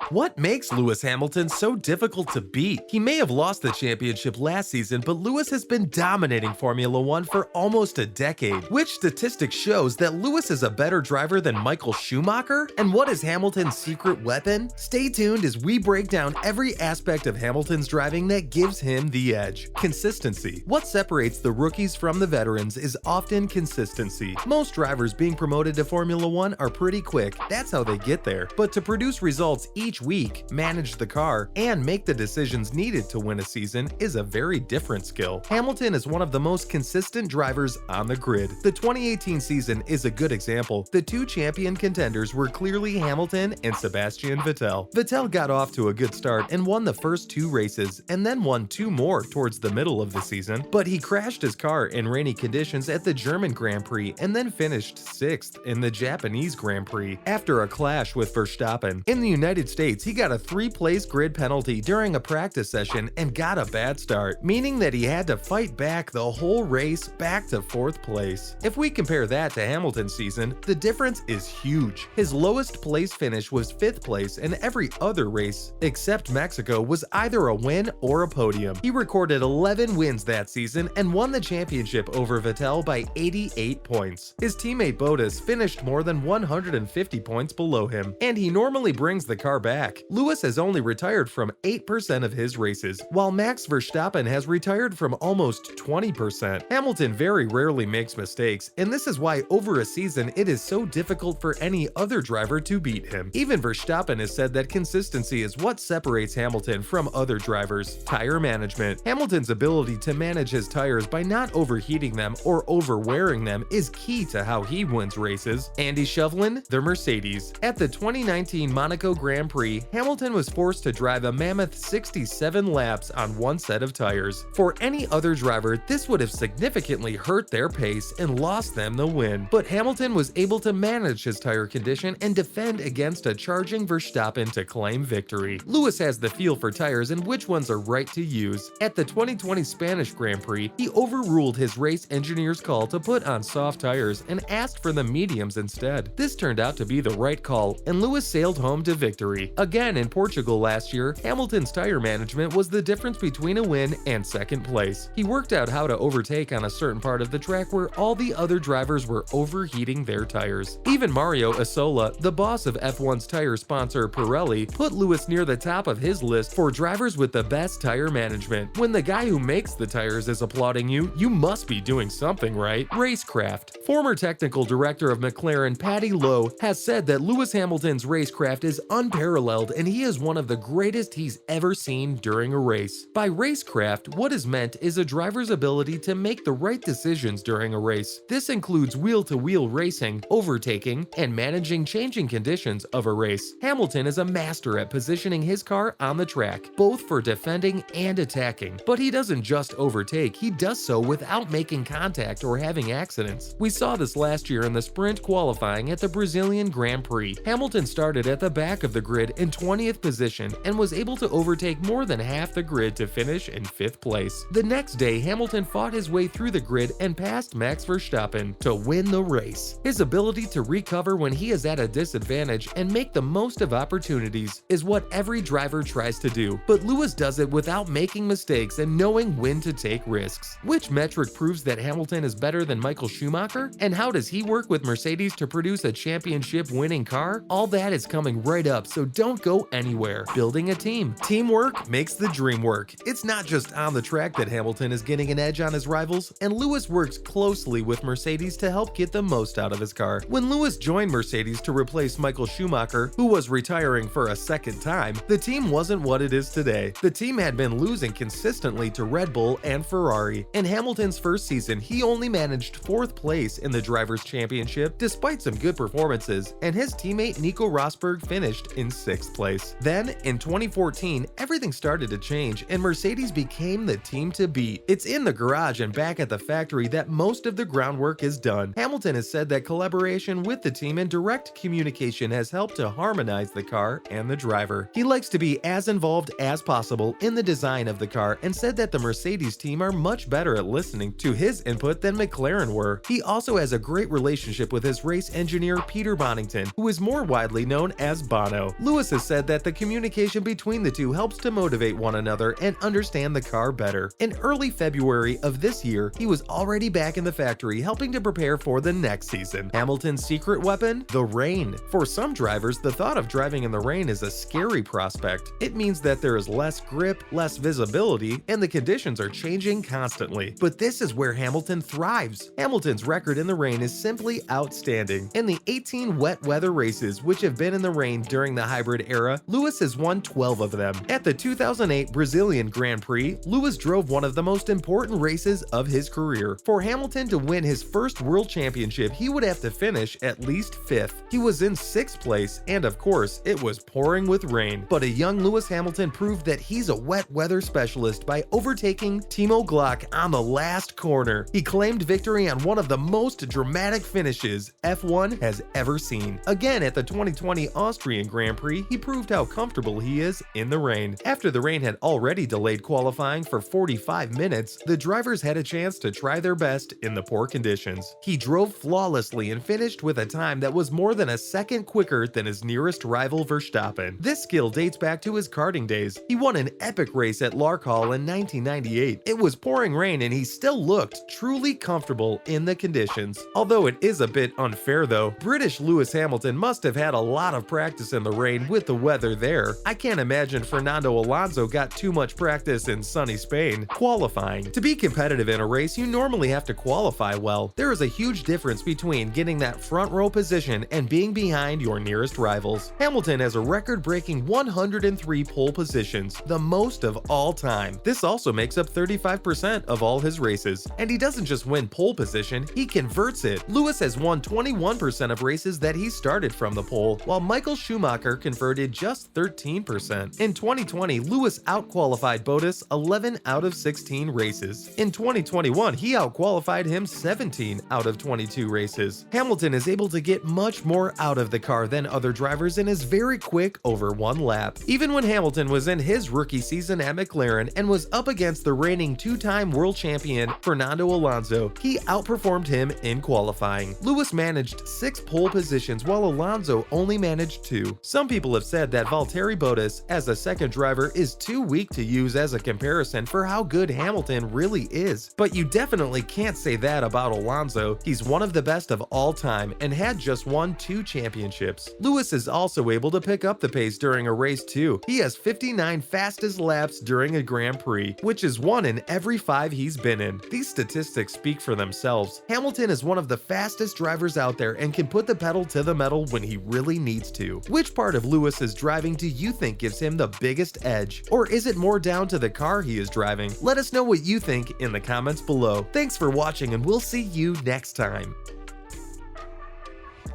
What makes Lewis Hamilton so difficult to beat? He may have lost the championship last season, but Lewis has been dominating Formula One for almost a decade. Which statistic shows that Lewis is a better driver than Michael Schumacher? And what is Hamilton's secret weapon? Stay tuned as we break down every aspect of Hamilton's driving that gives him the edge. Consistency. What separates the rookies from the veterans is often consistency. Most drivers being promoted to Formula One are pretty quick, that's how they get there. But to produce results each week, manage the car, and make the decisions needed to win a season is a very different skill. Hamilton is one of the most consistent drivers on the grid. The 2018 season is a good example. The two champion contenders were clearly Hamilton and Sebastian Vettel. Vettel got off to a good start and won the first two races, and then won two more towards the middle of the season, but he crashed his car in rainy conditions at the German Grand Prix and then finished 6th in the Japanese Grand Prix after a clash with Verstappen. In the United States, he got a 3-place grid penalty during a practice session and got a bad start, meaning that he had to fight back the whole race back to 4th place. If we compare that to Hamilton's season, the difference is huge. His lowest place finish was 5th place, and every other race, except Mexico, was either a win or a podium. He recorded 11 wins that season and won the championship over Vettel by 88 points. His teammate Bottas finished more than 150 points below him, and he normally brings the car back. Lewis has only retired from 8% of his races, while Max Verstappen has retired from almost 20%. Hamilton very rarely makes mistakes, and this is why over a season it is so difficult for any other driver to beat him. Even Verstappen has said that consistency is what separates Hamilton from other drivers. Tire management. Hamilton's ability to manage his tires by not overheating them or overwearing them is key to how he wins races. Andy Shovlin, the Mercedes. At the 2019 Monaco Grand Prix, Hamilton was forced to drive a mammoth 67 laps on one set of tires. For any other driver, this would have significantly hurt their pace and lost them the win. But Hamilton was able to manage his tire condition and defend against a charging Verstappen to claim victory. Lewis has the feel for tires and which ones are right to use. At the 2020 Spanish Grand Prix, he overruled his race engineer's call to put on soft tires and asked for the mediums instead. This turned out to be the right call, and Lewis sailed home to victory. Again, in Portugal last year, Hamilton's tire management was the difference between a win and 2nd place. He worked out how to overtake on a certain part of the track where all the other drivers were overheating their tires. Even Mario Isola, the boss of F1's tire sponsor Pirelli, put Lewis near the top of his list for drivers with the best tire management. When the guy who makes the tires is applauding you, you must be doing something right. Racecraft. Former technical director of McLaren Paddy Lowe has said that Lewis Hamilton's racecraft is unparalleled and he is one of the greatest he's ever seen during a race. By racecraft, what is meant is a driver's ability to make the right decisions during a race. This includes wheel-to-wheel racing, overtaking, and managing changing conditions of a race. Hamilton is a master at positioning his car on the track, both for defending and attacking. But he doesn't just overtake, he does so without making contact or having accidents. We saw this last year in the sprint qualifying at the Brazilian Grand Prix. Hamilton started at the back of the grid in 20th position and was able to overtake more than half the grid to finish in 5th place. The next day, Hamilton fought his way through the grid and passed Max Verstappen to win the race. His ability to recover when he is at a disadvantage and make the most of opportunities is what every driver tries to do, but Lewis does it without making mistakes and knowing when to take risks. Which metric proves that Hamilton is better than Michael Schumacher? And how does he work with Mercedes to produce a championship-winning car? All that is coming right up, so don't go anywhere. Building a team. Teamwork makes the dream work. It's not just on the track that Hamilton is getting an edge on his rivals, and Lewis works closely with Mercedes to help get the most out of his car. When Lewis joined Mercedes to replace Michael Schumacher, who was retiring for a 2nd time, the team wasn't what it is today. The team had been losing consistently to Red Bull and Ferrari. In Hamilton's first season, he only managed 4th place in the Drivers' Championship despite some good performances, and his teammate Nico Rosberg finished in 6th place. Then, in 2014, everything started to change and Mercedes became the team to beat. It's in the garage and back at the factory that most of the groundwork is done. Hamilton has said that collaboration with the team and direct communication has helped to harmonize the car and the driver. He likes to be as involved as possible in the design of the car and said that the Mercedes team are much better at listening to his input than McLaren were. He also has a great relationship with his race engineer Peter Bonington, who is more widely known as Bono. Lewis Lewis has said that the communication between the two helps to motivate one another and understand the car better. In early February of this year, he was already back in the factory helping to prepare for the next season. Hamilton's secret weapon? The rain. For some drivers, the thought of driving in the rain is a scary prospect. It means that there is less grip, less visibility, and the conditions are changing constantly. But this is where Hamilton thrives. Hamilton's record in the rain is simply outstanding. In the 18 wet weather races which have been in the rain during the hybrid era, Lewis has won 12 of them. At the 2008 Brazilian Grand Prix, Lewis drove one of the most important races of his career. For Hamilton to win his first world championship, he would have to finish at least 5th. He was in 6th place, and of course, it was pouring with rain. But a young Lewis Hamilton proved that he's a wet weather specialist by overtaking Timo Glock on the last corner. He claimed victory on one of the most dramatic finishes F1 has ever seen. Again, at the 2020 Austrian Grand Prix, he proved how comfortable he is in the rain. After the rain had already delayed qualifying for 45 minutes, the drivers had a chance to try their best in the poor conditions. He drove flawlessly and finished with a time that was more than a second quicker than his nearest rival Verstappen. This skill dates back to his karting days. He won an epic race at Larkhall in 1998. It was pouring rain and he still looked truly comfortable in the conditions. Although it is a bit unfair though, British Lewis Hamilton must have had a lot of practice in the rain with the weather there. I can't imagine Fernando Alonso got too much practice in sunny Spain. Qualifying. To be competitive in a race, you normally have to qualify well. There is a huge difference between getting that front row position and being behind your nearest rivals. Hamilton has a record-breaking 103 pole positions, the most of all time. This also makes up 35% of all his races. And he doesn't just win pole position, he converts it. Lewis has won 21% of races that he started from the pole, while Michael Schumacher converted just 13%. In 2020, Lewis outqualified Bottas 11 out of 16 races. In 2021, he outqualified him 17 out of 22 races. Hamilton is able to get much more out of the car than other drivers and is very quick over one lap. Even when Hamilton was in his rookie season at McLaren and was up against the reigning two-time world champion Fernando Alonso, he outperformed him in qualifying. Lewis managed 6 pole positions while Alonso only managed 2. Some people have said that Valtteri Bottas as a second driver is too weak to use as a comparison for how good Hamilton really is. But you definitely can't say that about Alonso. He's one of the best of all time and had just won 2 championships. Lewis is also able to pick up the pace during a race too. He has 59 fastest laps during a Grand Prix, which is 1 in every 5 he's been in. These statistics speak for themselves. Hamilton is one of the fastest drivers out there and can put the pedal to the metal when he really needs to. Which part of Lewis's driving do you think gives him the biggest edge? Or is it more down to the car he is driving? Let us know what you think in the comments below. Thanks for watching and we'll see you next time.